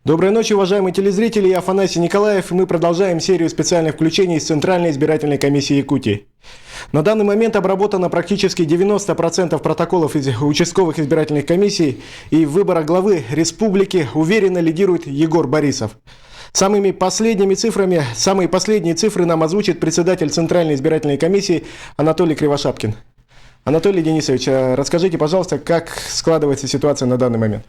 Доброй ночи, уважаемые телезрители, я Афанасий Николаев, и мы продолжаем серию специальных включений из Центральной избирательной комиссии Якутии. На данный момент обработано практически 90% протоколов из участковых избирательных комиссий, и в выборах главы республики уверенно лидирует Егор Борисов. Самые последние цифры нам озвучит председатель Центральной избирательной комиссии Анатолий Кривошапкин. Анатолий Денисович, расскажите, пожалуйста, как складывается ситуация на данный момент?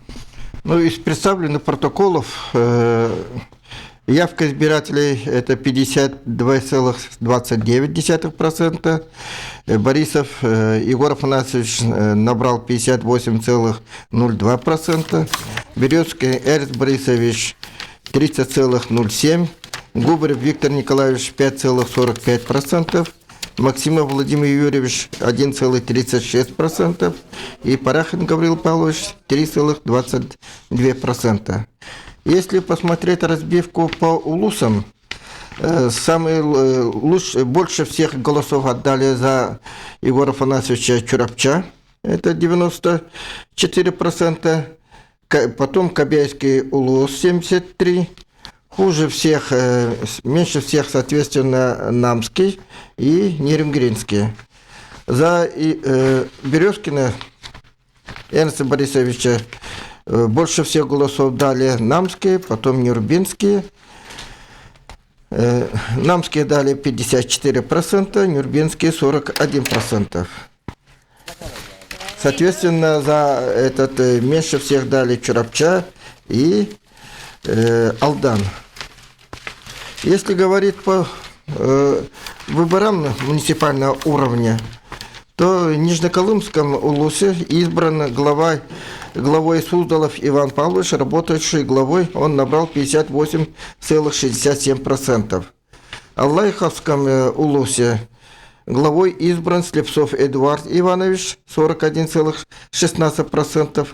Из представленных протоколов явка избирателей – это 52,29%. Борисов Егор Афанасьевич набрал 58,02%. Березский Эрс Борисович 30,07%. Губарев Виктор Николаевич 5,45%. Максимов Владимир Юрьевич 1,36% и Парахин Гаврил Павлович 3,22%. Если посмотреть разбивку по улусам, больше всех голосов отдали за Егора Афанасьевича Чурапча, это 94%, потом Кобяйский улус 73%. Хуже всех, меньше всех, соответственно, Намский и Нерюнгринский. За Березкина Эрнста Борисовича больше всех голосов дали Намские, потом Нюрбинские. Намские дали 54%, Нюрбинские 41%. Соответственно, за этот меньше всех дали Чурапча и Алдан. Если говорить по выборам муниципального уровня, то в Нижнеколымском улусе избран главой Суздалов Иван Павлович, работающий главой, он набрал 58,67%. В Аллайховском улусе главой избран Слепцов Эдуард Иванович, 41,16%,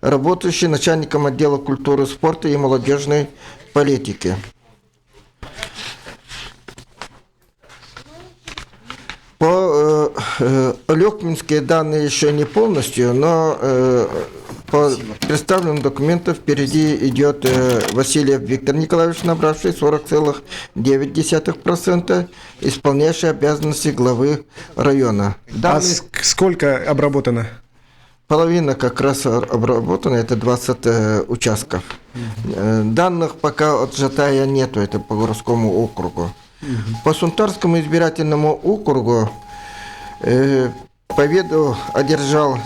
работающий начальником отдела культуры, спорта и молодежной политики. По Лёкминские данные еще не полностью, но по представленным документам впереди идет Васильев Виктор Николаевич, набравший 40,9%, исполняющий обязанности главы района. Данные... А сколько обработано? Половина как раз обработана, это 20 участков. Данных пока от Жатая нету, это по городскому округу. По Сунтарскому избирательному округу победу одержал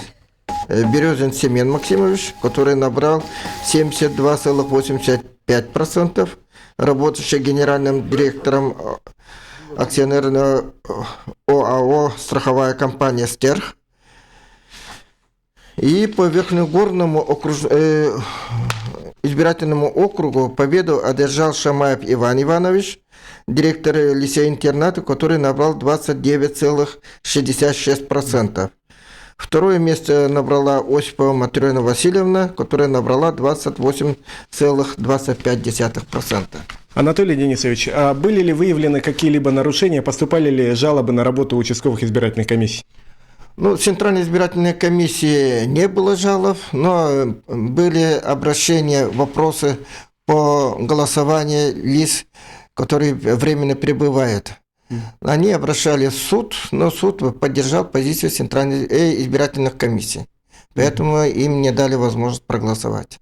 Березин Семен Максимович, который набрал 72,85%, работающий генеральным директором акционерного ОАО «Страховая компания «Стерх». И по Верхнегорному избирательному округу победу одержал Шамаев Иван Иванович, директор лицея-интерната, который набрал 29,66%. Второе место набрала Осипова Матрена Васильевна, которая набрала 28,25%. Анатолий Денисович, а были ли выявлены какие-либо нарушения, поступали ли жалобы на работу участковых избирательных комиссий? В Центральной избирательной комиссии не было жалоб, но были обращения, вопросы по голосованию лиц, которые временно пребывают. Они обращались в суд, но суд поддержал позицию Центральной избирательных комиссий. Поэтому им не дали возможность проголосовать.